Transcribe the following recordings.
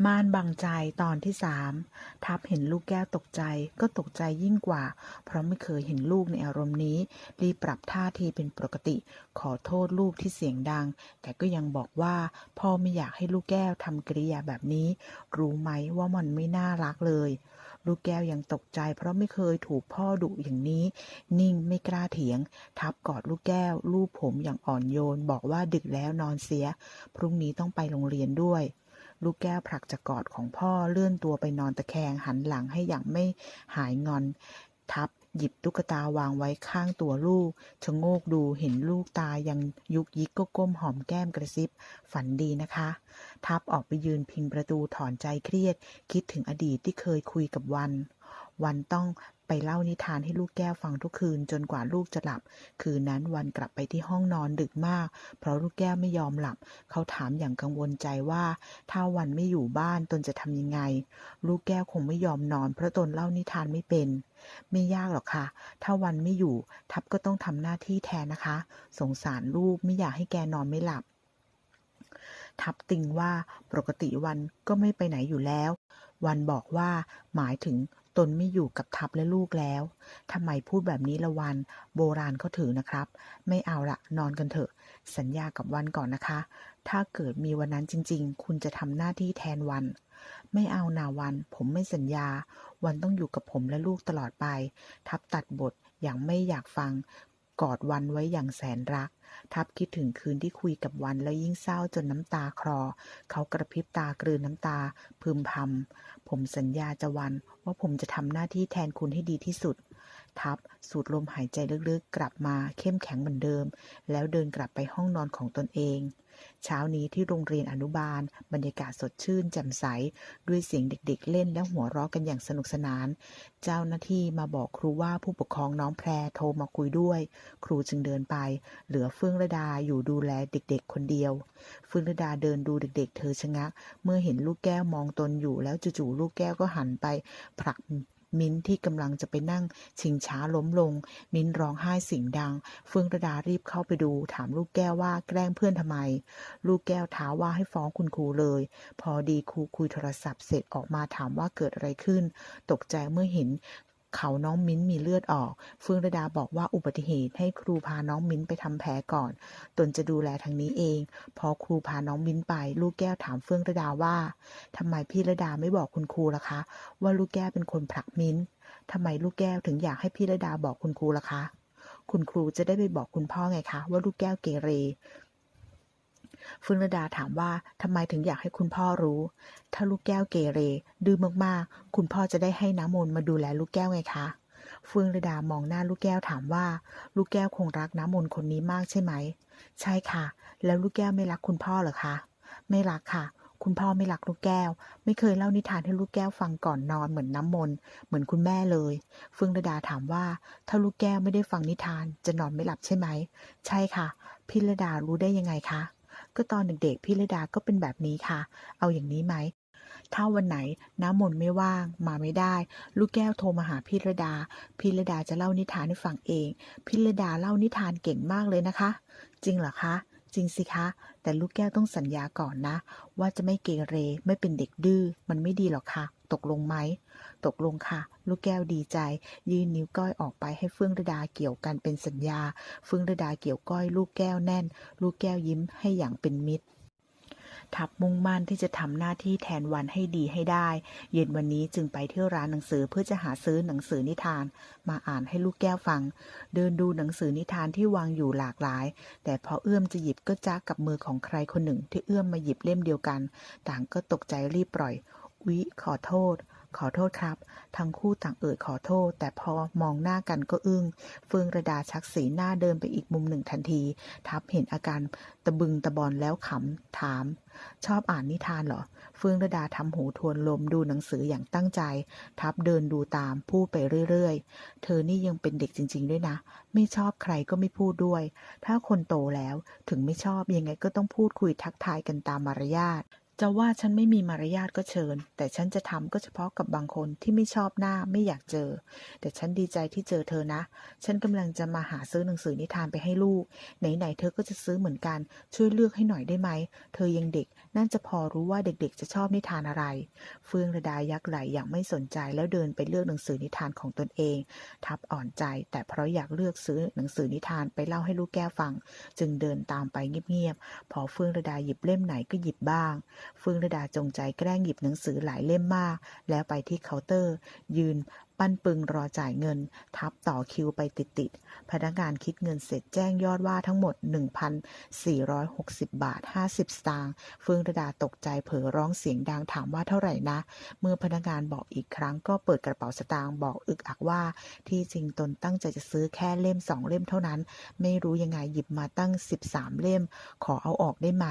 ม่านบังใจตอนที่3ทับเห็นลูกแก้วตกใจก็ตกใจยิ่งกว่าเพราะไม่เคยเห็นลูกในอารมณ์นี้รีบปรับท่าทีเป็นปกติขอโทษลูกที่เสียงดังแต่ก็ยังบอกว่าพ่อไม่อยากให้ลูกแก้วทำกริยาแบบนี้รู้ไหมว่ามันไม่น่ารักเลยลูกแก้วยังตกใจเพราะไม่เคยถูกพ่อดุอย่างนี้นิ่งไม่กล้าเถียงทับกอดลูกแก้วลูบผมอย่างอ่อนโยนบอกว่าดึกแล้วนอนเสียพรุ่งนี้ต้องไปโรงเรียนด้วยลูกแก้วผลักจากกอดของพ่อเลื่อนตัวไปนอนตะแคงหันหลังให้อย่างไม่หายงอนทับหยิบตุ๊กตาวางไว้ข้างตัวลูกชะโงกดูเห็นลูกตายังยุกยิกก็ก้มหอมแก้มกระซิบฝันดีนะคะทับออกไปยืนพิงประตูถอนใจเครียดคิดถึงอดีตที่เคยคุยกับวันต้องไปเล่านิทานให้ลูกแก้วฟังทุกคืนจนกว่าลูกจะหลับคืนนั้นวันกลับไปที่ห้องนอนดึกมากเพราะลูกแก้วไม่ยอมหลับเขาถามอย่างกังวลใจว่าถ้าวันไม่อยู่บ้านตนจะทำยังไงลูกแก้วคงไม่ยอมนอนเพราะตนเล่านิทานไม่เป็นไม่ยากหรอกค่ะถ้าวันไม่อยู่ทับก็ต้องทำหน้าที่แทนนะคะสงสารลูกไม่อยากให้แกนอนไม่หลับทับติงว่าปกติวันก็ไม่ไปไหนอยู่แล้ววันบอกว่าหมายถึงตนไม่อยู่กับทับและลูกแล้วทำไมพูดแบบนี้ละวันโบราณเขาถือนะครับไม่เอาละนอนกันเถอะสัญญากับวันก่อนนะคะถ้าเกิดมีวันนั้นจริงๆคุณจะทำหน้าที่แทนวันไม่เอานาวันผมไม่สัญญาวันต้องอยู่กับผมและลูกตลอดไปทับตัดบทอย่างไม่อยากฟังกอดวันไว้อย่างแสนรักทับคิดถึงคืนที่คุยกับวันแล้วยิ่งเศร้าจนน้ำตาคลอเขากระพริบตากลืนน้ำตาพึมพำผมสัญญาจะวันว่าผมจะทำหน้าที่แทนคุณให้ดีที่สุดทับสูดลมหายใจลึกๆกลับมาเข้มแข็งเหมือนเดิมแล้วเดินกลับไปห้องนอนของตนเองเช้านี้ที่โรงเรียนอนุบาลบรรยากาศสดชื่นแจ่มใสด้วยเสียงเด็กๆเล่นและหัวเราะกันอย่างสนุกสนานเจ้าหน้าที่มาบอกครูว่าผู้ปกครองน้องแพรโทรมาคุยด้วยครูจึงเดินไปเหลือเฟื่องระดาอยู่ดูแลเด็กๆคนเดียวเฟื่องระดาเดินดูเด็กๆเธอชะงักเมื่อเห็นลูกแก้วมองตนอยู่แล้วจู่ๆลูกแก้วก็หันไปผลักมิ้นที่กำลังจะไปนั่งชิงช้าล้มลงมิ้นร้องไห้เสียงดังเฟื่องระดารีบเข้าไปดูถามลูกแก้วว่าแกล้งเพื่อนทำไมลูกแก้วท้าว่าให้ฟ้องคุณครูเลยพอดีครูคุยโทรศัพท์เสร็จออกมาถามว่าเกิดอะไรขึ้นตกใจเมื่อเห็นเขาน้องมิ้นมีเลือดออกเฟื่องระดาบอกว่าอุบัติเหตุให้ครูพาน้องมิ้นไปทำแผลก่อนตนจะดูแลทางนี้เองพอครูพาน้องมิ้นไปลูกแก้วถามเฟื่องระดาว่าทำไมพี่ระดาไม่บอกคุณครูล่ะคะว่าลูกแก้วเป็นคนผลักมิ้นทำไมลูกแก้วถึงอยากให้พี่ระดาบอกคุณครูล่ะคะคุณครูจะได้ไปบอกคุณพ่อไงคะว่าลูกแก้วเกเรเฟื่องระดาถามว่าทำไมถึงอยากให้คุณพ่อรู้ถ้าลูกแก้วเกเรดื้อมากๆคุณพ่อจะได้ให้น้ำมนต์มาดูแลลูกแก้วไงคะเฟื่องระดามองหน้าลูกแก้วถามว่าลูกแก้วคงรักน้ำมนต์คนนี้มากใช่ไหมใช่ค่ะแล้วลูกแก้วไม่รักคุณพ่อเหรอคะไม่รักค่ะคุณพ่อไม่รักลูกแก้วไม่เคยเล่านิทานให้ลูกแก้วฟังก่อนนอนเหมือนน้ำมนต์เหมือนคุณแม่เลยเฟื่องระดาถามว่าถ้าลูกแก้วไม่ได้ฟังนิทานจะนอนไม่หลับใช่ไหมใช่ค่ะพี่ระดารู้ได้ยังไงคะก็ตอนเด็กๆพี่ระดาก็เป็นแบบนี้ค่ะเอาอย่างนี้ไหมถ้าวันไหนน้ำมนต์ไม่ว่างมาไม่ได้ลูกแก้วโทรมาหาพี่ระดาพี่ระดาจะเล่านิทานให้ฟังเองพี่ระดาเล่านิทานเก่งมากเลยนะคะจริงเหรอคะจริงสิคะแต่ลูกแก้วต้องสัญญาก่อนนะว่าจะไม่เกเรไม่เป็นเด็กดื้อมันไม่ดีหรอกค่ะตกลงไหมตกลงค่ะลูกแก้วดีใจยื่นนิ้วก้อยออกไปให้เฟื่องระดาเกี่ยวกันเป็นสัญญาเฟื่องระดาเกี่ยวก้อยลูกแก้วแน่นลูกแก้วยิ้มให้อย่างเป็นมิตรทับมุ่งมั่นที่จะทำหน้าที่แทนวันให้ดีให้ได้เย็นวันนี้จึงไปที่ร้านหนังสือเพื่อจะหาซื้อหนังสือนิทานมาอ่านให้ลูกแก้วฟังเดินดูหนังสือนิทานที่วางอยู่หลากหลายแต่พอเอื้อมจะหยิบก็จ้ากับมือของใครคนหนึ่งที่เอื้อมมาหยิบเล่มเดียวกันต่างก็ตกใจรีบปล่อยวิขอโทษครับทั้งคู่ต่างเอ่ยขอโทษแต่พอมองหน้ากันก็อึ้งเฟื่องระดาชักสีหน้าเดินไปอีกมุมหนึ่งทันทีทับเห็นอาการตะบึงตะบอนแล้วขำถามชอบอ่านนิทานเหรอเฟื่องระดาทำหูทวนลมดูหนังสืออย่างตั้งใจทับเดินดูตามพูดไปเรื่อยๆเธอนี่ยังเป็นเด็กจริงๆด้วยนะไม่ชอบใครก็ไม่พูดด้วยถ้าคนโตแล้วถึงไม่ชอบยังไงก็ต้องพูดคุยทักทายกันตามมารยาท จะว่าฉันไม่มีมารยาทก็เชิญแต่ฉันจะทำก็เฉพาะกับบางคนที่ไม่ชอบหน้าไม่อยากเจอแต่ฉันดีใจที่เจอเธอนะฉันกำลังจะมาหาซื้อหนังสือนิทานไปให้ลูกไหนๆเธอก็จะซื้อเหมือนกันช่วยเลือกให้หน่อยได้ไหมเธอยังเด็กน่าจะพอรู้ว่าเด็กๆจะชอบนิทานอะไรเฟื่องระดายักไหลอย่างไม่สนใจแล้วเดินไปเลือกหนังสือนิทานของตนเองทับอ่อนใจแต่เพราะอยากเลือกซื้อหนังสือนิทานไปเล่าให้ลูกแก้วฟังจึงเดินตามไปเงียบๆพอเฟื่องระดาหยิบเล่มไหนก็หยิบบ้างเฟื่องระดาจงใจแกล้งหยิบหนังสือหลายเล่มมากแล้วไปที่เคาน์เตอร์ยืนปั้นปึงรอจ่ายเงินทับต่อคิวไปติดๆพนักงานคิดเงินเสร็จแจ้งยอดว่าทั้งหมด 1,460 บาท 50 สตางค์เฟื่องระดาตกใจเผลอร้องเสียงดังถามว่าเท่าไหร่นะเมื่อพนักงานบอกอีกครั้งก็เปิดกระเป๋าสตางค์บอกอึกอักว่าที่จริงตนตั้งใจจะซื้อแค่เล่ม2เล่มเท่านั้นไม่รู้ยังไงหยิบมาตั้ง13เล่มขอเอาออกได้ไหม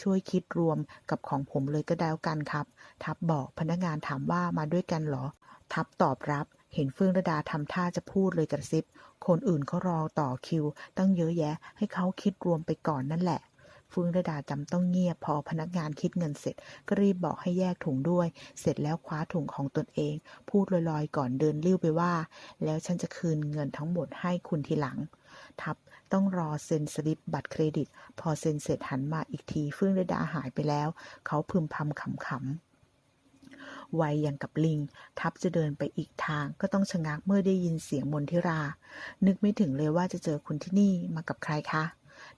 ช่วยคิดรวมกับของผมเลยก็แล้วกันครับทับบอกพนักงานถามว่ามาด้วยกันเหรอทับตอบรับเห็นเฟื่องระดาทำท่าจะพูดเลยกระซิบคนอื่นเขารอต่อคิวตั้งเยอะแยะให้เขาคิดรวมไปก่อนนั่นแหละเฟื่องระดาจำต้องเงียบพอพนักงานคิดเงินเสร็จก็รีบบอกให้แยกถุงด้วยเสร็จแล้วคว้าถุงของตนเองพูดลอยๆก่อนเดินลิ้วไปว่าแล้วฉันจะคืนเงินทั้งหมดให้คุณทีหลังทับต้องรอเซ็นสลิปบัตรเครดิตพอเซ็นเสร็จหันมาอีกทีเฟื่องระดาหายไปแล้วเขาพึมพำขำๆไวอย่างกับลิงทับจะเดินไปอีกทางก็ต้องชะงักเมื่อได้ยินเสียงมนทิรานึกไม่ถึงเลยว่าจะเจอคุณที่นี่มากับใครคะ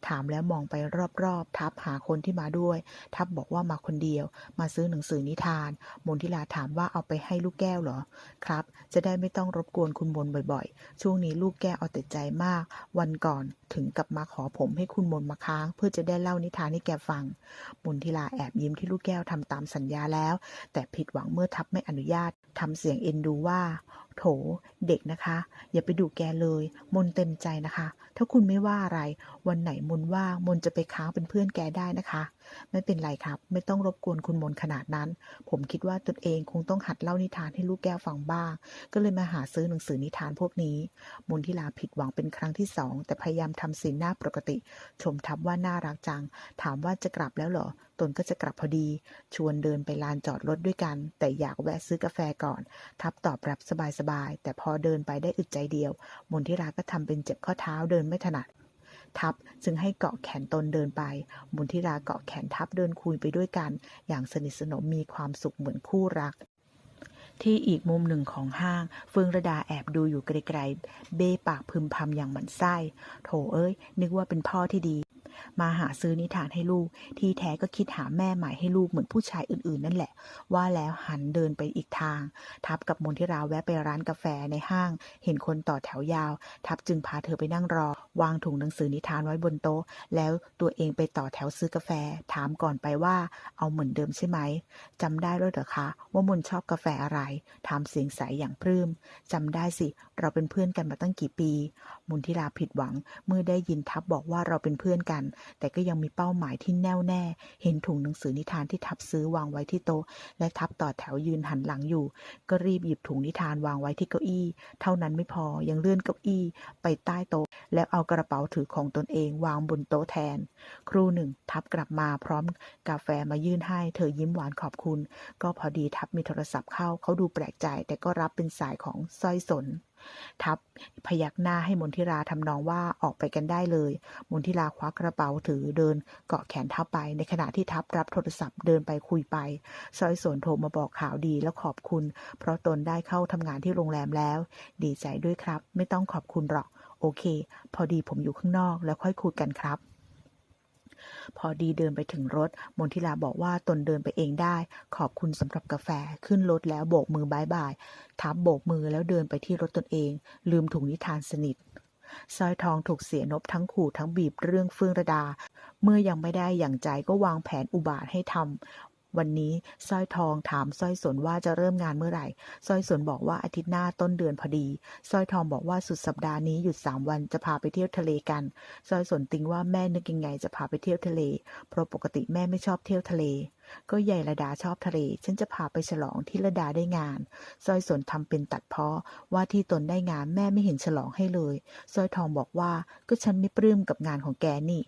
ถามแล้วมองไปรอบๆทับหาคนที่มาด้วยทับบอกว่ามาคนเดียวมาซื้อหนังสือนิทานมนทิราถามว่าเอาไปให้ลูกแก้วเหรอครับจะได้ไม่ต้องรบกวนคุณมนบ่อยๆช่วงนี้ลูกแก้วเอาแต่ใจมากวันก่อนถึงกับมาขอผมให้คุณมนมาค้างเพื่อจะได้เล่านิทานให้แกฟังมนทิราแอบยิ้มที่ลูกแก้วทำตามสัญญาแล้วแต่ผิดหวังเมื่อทับไม่อนุญาตทำเสียงเอ็นดูว่าโถเด็กนะคะอย่าไปดุแกเลยมนเต็มใจนะคะถ้าคุณไม่ว่าอะไรวันไหนมนว่างมนจะไปค้างเป็นเพื่อนแกได้นะคะไม่เป็นไรครับไม่ต้องรบกวนคุณมนขนาดนั้นผมคิดว่าตนเองคงต้องหัดเล่านิทานให้ลูกแก้วฟังบ้างก็เลยมาหาซื้อหนังสือนิทานพวกนี้มนทิลาผิดหวังเป็นครั้งที่2แต่พยายามทำสีหน้าปกติชมทับว่าน่ารักจังถามว่าจะกลับแล้วเหรอตนก็จะกลับพอดีชวนเดินไปลานจอดรถด้วยกันแต่อยากแวะซื้อกาแฟก่อนทับตอบรับสบายๆแต่พอเดินไปได้อึดใจเดียวมนทิราก็ทำเป็นเจ็บข้อเท้าเดินไม่ถนัดทับจึงให้เกาะแขนตนเดินไปมนทิราเกาะแขนทับเดินคุยไปด้วยกันอย่างสนิทสนมมีความสุขเหมือนคู่รักที่อีกมุมหนึ่งของห้างเฟื่องระดาแอบดูอยู่ไกลๆเบ้ปากพึมพำอย่างหมั่นไส้โถเอ้ยนึกว่าเป็นพ่อที่ดีมาหาซื้อนิทานให้ลูกที่แท้ก็คิดหาแม่ใหม่ให้ลูกเหมือนผู้ชายอื่นๆนั่นแหละว่าแล้วหันเดินไปอีกทางทับกับมนทิราแวะไปร้านกาแฟในห้างเห็นคนต่อแถวยาวทับจึงพาเธอไปนั่งรอวางถุงหนังสือนิทานไว้บนโต๊ะแล้วตัวเองไปต่อแถวซื้อกาแฟถามก่อนไปว่าเอาเหมือนเดิมใช่ไหมจำได้ด้วยเหรอคะว่ามนชอบกาแฟอะไรถามเสียงใสอย่างปลื้มจำได้สิเราเป็นเพื่อนกันมาตั้งกี่ปีมนทิราผิดหวังเมื่อได้ยินทับบอกว่าเราเป็นเพื่อนกันแต่ก็ยังมีเป้าหมายที่แน่วแน่เห็นถุงหนังสือนิทานที่ทับซื้อวางไว้ที่โต๊ะและทับต่อแถวยืนหันหลังอยู่ก็รีบหยิบถุงนิทานวางไว้ที่เก้าอี้เท่านั้นไม่พอยังเลื่อนเก้าอี้ไปใต้โต๊ะแล้วเอากระเป๋าถือของตนเองวางบนโต๊ะแทนครู่หนึ่งทับกลับมาพร้อมกาแฟมายื่นให้เธอยิ้มหวานขอบคุณก็พอดีทับมีโทรศัพท์เข้าเขาดูแปลกใจแต่ก็รับเป็นสายของสร้อยสนทับพยักหน้าให้มนทิราทำนองว่าออกไปกันได้เลยมนทิราคว้ากระเป๋าถือเดินเกาะแขนทับไปในขณะที่ทับรับโทรศัพท์เดินไปคุยไปสร้อยสนโทรมาบอกข่าวดีแล้วขอบคุณเพราะตนได้เข้าทำงานที่โรงแรมแล้วดีใจด้วยครับไม่ต้องขอบคุณหรอกโอเคพอดีผมอยู่ข้างนอกแล้วค่อยคุยกันครับพอดีเดินไปถึงรถมนทิราบอกว่าตนเดินไปเองได้ขอบคุณสำหรับกาแฟขึ้นรถแล้วโบกมือบายบายทับโบกมือแล้วเดินไปที่รถตนเองลืมถุงนิทานสนิทสร้อยทองถูกเสียนบทั้งขู่ทั้งบีบเรื่องเฟื่องระดาเมื่อยังไม่ได้อย่างใจก็วางแผนอุบาทให้ทำวันนี้สร้อยทองถามสร้อยสนว่าจะเริ่มงานเมื่อไหร่สร้อยสนบอกว่าอาทิตย์หน้าต้นเดือนพอดีสร้อยทองบอกว่าสุดสัปดาห์นี้หยุด3 วันจะพาไปเที่ยวทะเลกันสร้อยสนติงว่าแม่นึกยังไงจะพาไปเที่ยวทะเลเพราะปกติแม่ไม่ชอบเที่ยวทะเลก็ใหญ่ระดาชอบทะเลฉันจะพาไปฉลองที่ระดาได้งานสร้อยสนทำเป็นตัดพ้อว่าที่ตนได้งานแม่ไม่เห็นฉลองให้เลยสร้อยทองบอกว่าก็ฉันไม่ปลื้มกับงานของแกนี่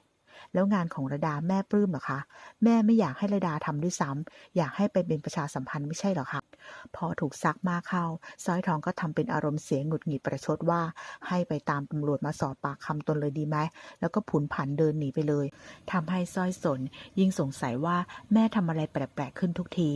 แล้วงานของระดาแม่ปลื้มเหรอคะแม่ไม่อยากให้ระดาทำด้วยซ้ำอยากให้ไปเป็นประชาสัมพันธ์ไม่ใช่เหรอคะพอถูกซักมากเข้าสร้อยทองก็ทำเป็นอารมณ์เสียหงุดหงิดประชดว่าให้ไปตามตำรวจมาสอบปากคำตนเลยดีไหมแล้วก็ผุนผันเดินหนีไปเลยทำให้สร้อยสนยิ่งสงสัยว่าแม่ทำอะไรแปลกๆขึ้นทุกที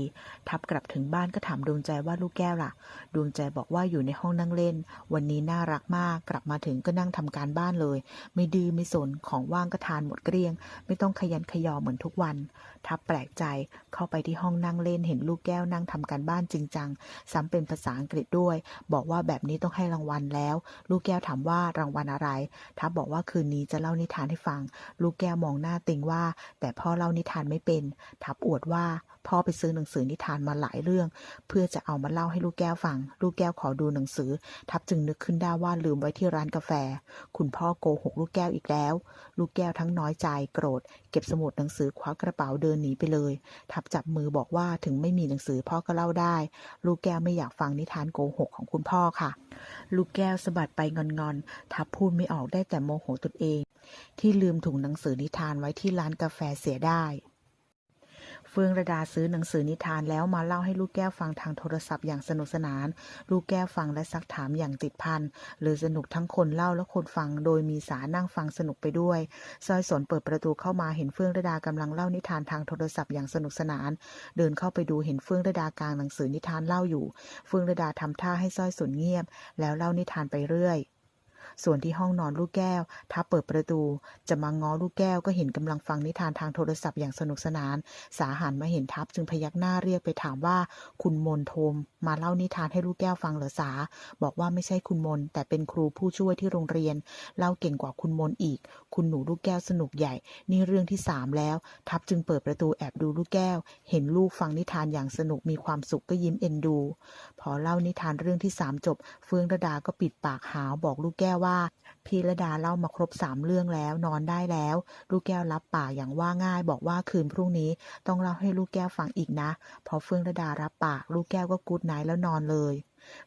ทับกลับถึงบ้านก็ถามดวงใจว่าลูกแก้วล่ะดวงใจบอกว่าอยู่ในห้องนั่งเล่นวันนี้น่ารักมากกลับมาถึงก็นั่งทำการบ้านเลยไม่ดื้อไม่สนของว่างก็ทานหมดเกลี้ยงไม่ต้องขยันขยอเหมือนทุกวันทับแปลกใจเข้าไปที่ห้องนั่งเล่นเห็นลูกแก้วนั่งทำการบ้านจริงจังซ้ำเป็นภาษาอังกฤษด้วยบอกว่าแบบนี้ต้องให้รางวัลแล้วลูกแก้วถามว่ารางวัลอะไรทับบอกว่าคืนนี้จะเล่านิทานให้ฟังลูกแก้วมองหน้าติงว่าแต่พ่อเล่านิทานไม่เป็นทับอวดว่าพ่อไปซื้อหนังสือนิทานมาหลายเรื่องเพื่อจะเอามาเล่าให้ลูกแก้วฟังลูกแก้วขอดูหนังสือทับจึงนึกขึ้นได้ว่าลืมไว้ที่ร้านกาแฟคุณพ่อโกหกลูกแก้วอีกแล้วลูกแก้วทั้งน้อยใจโกรธเก็บสมุดหนังสือคว้ากระเป๋าเดินหนีไปเลยทับจับมือบอกว่าถึงไม่มีหนังสือพ่อก็เล่าได้ลูกแก้วไม่อยากฟังนิทานโกหกของคุณพ่อค่ะลูกแก้วสะบัดไปงอนๆทับพูดไม่ออกได้แต่โมโหตนเองที่ลืมถุงหนังสือนิทานไว้ที่ร้านกาแฟเสียได้เฟื่องระดาซื้อหนังสือนิทานแล้วมาเล่าให้ลูกแก้วฟังทางโทรศัพท์อย่างสนุกสนานลูกแก้วฟังและซักถามอย่างติดพันเลยสนุกทั้งคนเล่าและคนฟังโดยมีสานั่งฟังสนุกไปด้วยซอยสนเปิดประตูเข้ามาเห็นเฟื่องระดากำลังเล่านิทานทางโทรศัพท์อย่างสนุกสนานเดินเข้าไปดูเห็นเฟื่องระดากลางหนังสือนิทานเล่าอยู่เฟื่องระดาทำท่าให้ซอยสนเงียบแล้วเล่านิทานไปเรื่อยส่วนที่ห้องนอนลูกแก้วทับเปิดประตูจะมาง้อลูกแก้วก็เห็นกำลังฟังนิทานทางโทรศัพท์อย่างสนุกสนานสาหันมาเห็นทับจึงพยักหน้าเรียกไปถามว่าคุณมนโทมมาเล่านิทานให้ลูกแก้วฟังเหรอสาบอกว่าไม่ใช่คุณมนแต่เป็นครูผู้ช่วยที่โรงเรียนเล่าเก่งกว่าคุณมนอีกคุณหนูลูกแก้วสนุกใหญ่นี่เรื่องที่3แล้วทับจึงเปิดประตูแอบดูลูกแก้วเห็นลูกฟังนิทานอย่างสนุกมีความสุขก็ยิ้มเอ็นดูพอเล่านิทานเรื่องที่3จบเฟื่องระดาก็ปิดปากหาวบอกลูกแก้วว่าพี่ระดาเล่ามาครบ3เรื่องแล้วนอนได้แล้วลูกแก้วรับปากอย่างว่าง่ายบอกว่าคืนพรุ่งนี้ต้องเล่าให้ลูกแก้วฟังอีกนะพอเฟื่องระดารับปากลูกแก้วก็กู๊ดไนท์แล้วนอนเลย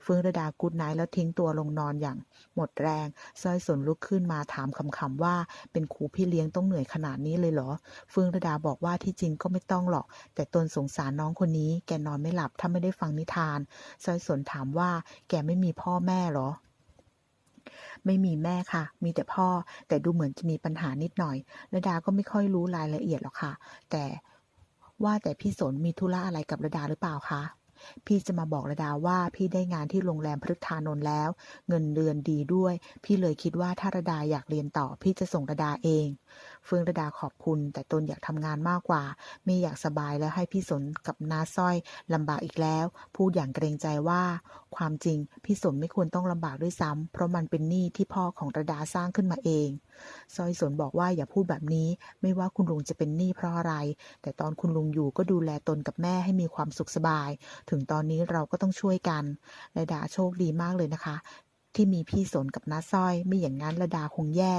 เฟื่องระดากู๊ดไนท์แล้วทิ้งตัวลงนอนอย่างหมดแรงสร้อยสนลุกขึ้นมาถามขำๆว่าเป็นครูพี่เลี้ยงต้องเหนื่อยขนาดนี้เลยเหรอเฟื่องระดาบอกว่าที่จริงก็ไม่ต้องหรอกแต่ตนสงสารน้องคนนี้แกนอนไม่หลับถ้าไม่ได้ฟังนิทานสร้อยสนถามว่าแกไม่มีพ่อแม่เหรอไม่มีแม่ค่ะมีแต่พ่อแต่ดูเหมือนจะมีปัญหานิดหน่อยระดาก็ไม่ค่อยรู้รายละเอียดหรอกค่ะแต่ว่าแต่พี่สนมีธุระอะไรกับระดาหรือเปล่าคะพี่จะมาบอกระดาว่าพี่ได้งานที่โรงแรมพฤกษานนท์แล้วเงินเดือนดีด้วยพี่เลยคิดว่าถ้าระดาอยากเรียนต่อพี่จะส่งระดาเองเฟื่องระดาขอบคุณแต่ตนอยากทำงานมากกว่าไม่อยากสบายแล้วให้พี่สนกับน้าสร้อยลำบากอีกแล้วพูดอย่างเกรงใจว่าความจริงพี่สนไม่ควรต้องลำบากด้วยซ้ำเพราะมันเป็นหนี้ที่พ่อของระดาสร้างขึ้นมาเองสร้อยสนบอกว่าอย่าพูดแบบนี้ไม่ว่าคุณลุงจะเป็นหนี้เพราะอะไรแต่ตอนคุณลุงอยู่ก็ดูแลตนกับแม่ให้มีความสุขสบายถึงตอนนี้เราก็ต้องช่วยกันระดาโชคดีมากเลยนะคะที่มีพี่สนกับน้าสร้อยไม่อย่างนั้นระดาคงแย่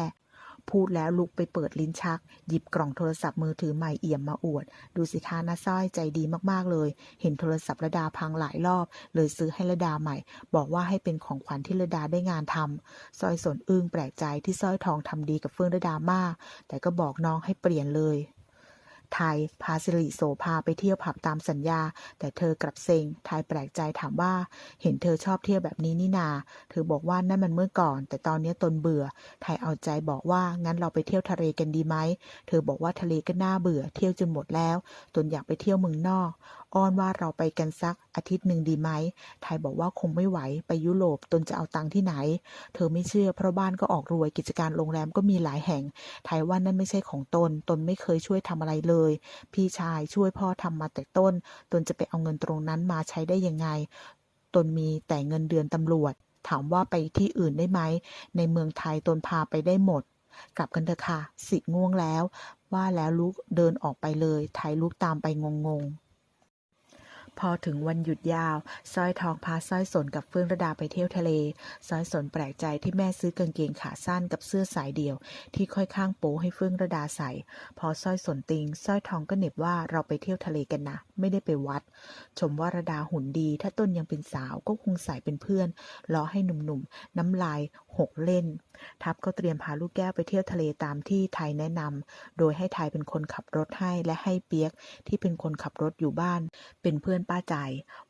พูดแล้วลุกไปเปิดลิ้นชักหยิบกล่องโทรศัพท์มือถือใหม่เอี่ยมมาอวดดูสิคะน้าสร้อยใจดีมากๆเลยเห็นโทรศัพท์ระดาพังหลายรอบเลยซื้อให้ระดาใหม่บอกว่าให้เป็นของขวัญที่ระดาได้งานทำสร้อยสนอึ้งแปลกใจที่สร้อยทองทำดีกับเฟื่องระดามากแต่ก็บอกน้องให้เปลี่ยนเลยไทยพาสิริโสภาไปเที่ยวผับตามสัญญาแต่เธอกลับเซ็งไทยแปลกใจถามว่าเห็นเธอชอบเที่ยวแบบนี้นี่นาเธอบอกว่านั่นมันเมื่อก่อนแต่ตอนนี้ตนเบื่อไทยเอาใจบอกว่างั้นเราไปเที่ยวทะเลกันดีไหมเธอบอกว่าทะเลก็น่าเบื่อเที่ยวจนหมดแล้วตนอยากไปเที่ยวเมืองนอกอ้อนว่าเราไปกันสักอาทิตย์หนึ่งดีไหมไทยบอกว่าคงไม่ไหวไปยุโรปตนจะเอาตังค์ที่ไหนเธอไม่เชื่อเพราะบ้านก็ออกรวยกิจการโรงแรมก็มีหลายแห่งไทยว่านั่นไม่ใช่ของตนไม่เคยช่วยทำอะไรเลยพี่ชายช่วยพ่อทำมาแต่ต้นตนจะไปเอาเงินตรงนั้นมาใช้ได้ยังไงตนมีแต่เงินเดือนตำรวจถามว่าไปที่อื่นได้ไหมในเมืองไทยตนพาไปได้หมดกลับกันเถอะค่ะสิง่วงแล้วว่าแล้วลุกเดินออกไปเลยไทยลุกตามไปงงๆ พอถึงวันหยุดยาวสร้อยทองพาสร้อยสนกับเฟื่องระดาไปเที่ยวทะเลสร้อยสนแปลกใจที่แม่ซื้อกางเกงขาสั้นกับเสื้อสายเดี่ยวที่ค่อยข้างโป๊ให้เฟื่องระดาใส่พอสร้อยสนติงสร้อยทองก็เหน็บว่าเราไปเที่ยวทะเลกันนะไม่ได้ไปวัดชมว่าระดาหุ่นดีถ้าต้นยังเป็นสาวก็คงใส่เป็นเพื่อนล้อให้หนุ่มๆน้ำลายหกเล่นทัพก็เตรียมพาลูกแก้วไปเที่ยวทะเลตามที่ไทยแนะนำโดยให้ไทยเป็นคนขับรถให้และให้เปียกที่เป็นคนขับรถอยู่บ้านเป็นเพื่อนป้าใจ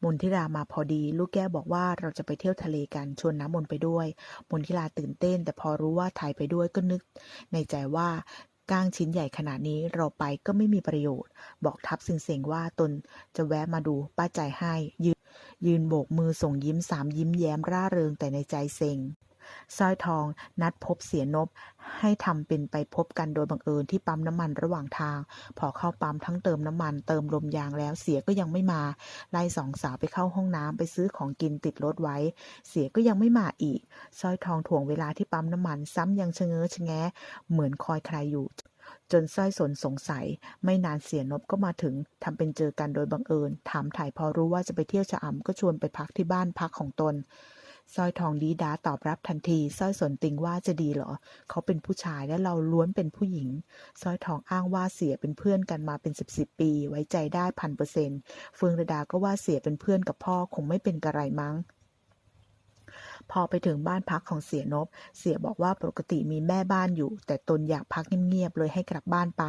มนทิรามาพอดีลูกแก้วบอกว่าเราจะไปเที่ยวทะเลกันชวนน้ำมนไปด้วยมนทิราตื่นเต้นแต่พอรู้ว่าไทยไปด้วยก็นึกในใจว่าก้างชิ้นใหญ่ขนาดนี้เราไปก็ไม่มีประโยชน์บอกทัพเซ็งๆว่าตนจะแวะมาดูป้าใจให้ยืนโบกมือส่งยิ้ม3ยิ้มแย้มร่าเริงแต่ในใจเซ็งสร้อยทองนัดพบเสียนบให้ทำเป็นไปพบกันโดยบังเอิญที่ปั๊มน้ำมันระหว่างทางพอเข้าปั๊มทั้งเติมน้ำมันเติมลมยางแล้วเสียก็ยังไม่มาไล่สองสาวไปเข้าห้องน้ำไปซื้อของกินติดรถไว้เสียก็ยังไม่มาอีกสร้อยทองถ่วงเวลาที่ปั๊มน้ำมันซ้ำยังชะเง้อชะแงะเหมือนคอยใครอยู่จนสร้อยสนสงสัยไม่นานเสียนบก็มาถึงทำเป็นเจอกันโดยบังเอิญถามถ่ายพอรู้ว่าจะไปเที่ยวชะอำก็ชวนไปพักที่บ้านพักของตนสร้อยทองดีด้าตอบรับทันทีสร้อยสนติงว่าจะดีเหรอเขาเป็นผู้ชายและเราล้วนเป็นผู้หญิงสร้อยทองอ้างว่าเสียเป็นเพื่อนกันมาเป็น10 ปีไว้ใจได้1,000%เฟืองระดาก็ว่าเสียเป็นเพื่อนกับพ่อคงไม่เป็นกระไรมั้งพอไปถึงบ้านพักของเสียนบเสียบอกว่าปกติมีแม่บ้านอยู่แต่ตนอยากพักเงียบๆเลยให้กลับบ้านไป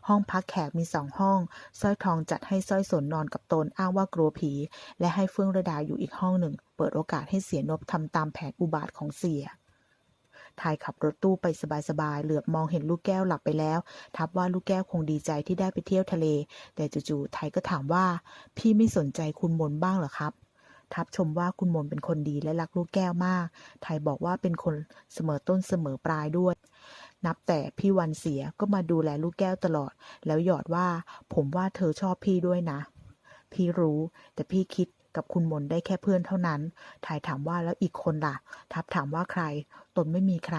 ห้องพักแขกมี2 ห้องสร้อยทองจัดให้สร้อยสนนอนกับตนอ้างว่ากลัวผีและให้เฟื่องระดาอยู่อีกห้องหนึ่งเปิดโอกาสให้เสียนบทำตามแผนอุบาทของเสียทายขับรถตู้ไปสบายๆเหลือบมองเห็นลูกแก้วหลับไปแล้วทับว่าลูกแก้วคงดีใจที่ได้ไปเที่ยวทะเลแต่จู่ๆไทยก็ถามว่าพี่ไม่สนใจคุณมนบ้างเหรอครับทับชมว่าคุณมนเป็นคนดีและรักลูกแก้วมากไทยบอกว่าเป็นคนเสมอต้นเสมอปลายด้วยนับแต่พี่วันเสียก็มาดูแลลูกแก้วตลอดแล้วหยอดว่าผมว่าเธอชอบพี่ด้วยนะพี่รู้แต่พี่คิดกับคุณมนได้แค่เพื่อนเท่านั้นไทยถามว่าแล้วอีกคนล่ะทับถามว่าใครตนไม่มีใคร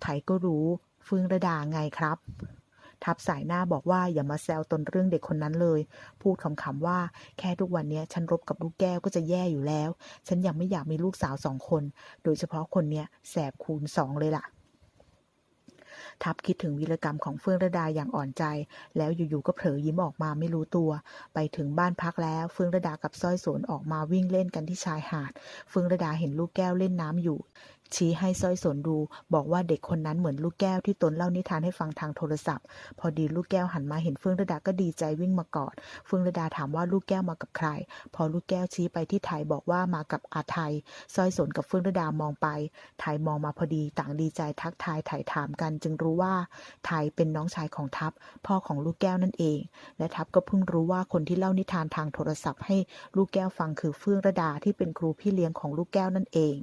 ไทยก็รู้เฟื่องระดาไงครับทับสายหน้าบอกว่าอย่ามาแซวตนเรื่องเด็กคนนั้นเลยพูดขำๆว่าแค่ทุกวันนี้ฉันรบกับลูกแก้วก็จะแย่อยู่แล้วฉันยังไม่อยากมีลูกสาว2 คนโดยเฉพาะคนเนี้ยแสบคูณ2เลยล่ะทับคิดถึงวีรกรรมของเฟื่องระดาอย่างอ่อนใจแล้วอยู่ๆก็เผลอยิ้มออกมาไม่รู้ตัวไปถึงบ้านพักแล้วเฟื่องระดากับสร้อยสนออกมาวิ่งเล่นกันที่ชายหาดเฟื่องระดาเห็นลูกแก้วเล่นน้ำอยู่ชี้ให้สร้อยสนดูบอกว่าเด็กคนนั้นเหมือนลูกแก้วที่ตนเล่านิทานให้ฟังทางโทรศัพท์พอดีลูกแก้วหันมาเห็นเฟื่องระดาก็ดีใจวิ่งมากอดเฟื่องระดาถามว่าลูกแก้วมากับใครพอลูกแก้วชี้ไปที่ไทยบอกว่ามากับอาไทยสร้อยสนกับเฟื่องระดามองไปไทยมองมาพอดีต่างดีใจทักทายถ่ายถามกันจึงรู้ว่าไทยเป็นน้องชายของทัพพ่อของลูกแก้วนั่นเองและทัพก็เพิ่งรู้ว่าคนที่เล่านิทานทางโทรศัพท์ให้ลูกแก้วฟังคือเฟื่องระดาที่เป็นครูพี่เลี้ยงของลูกแก้วนั่นเอง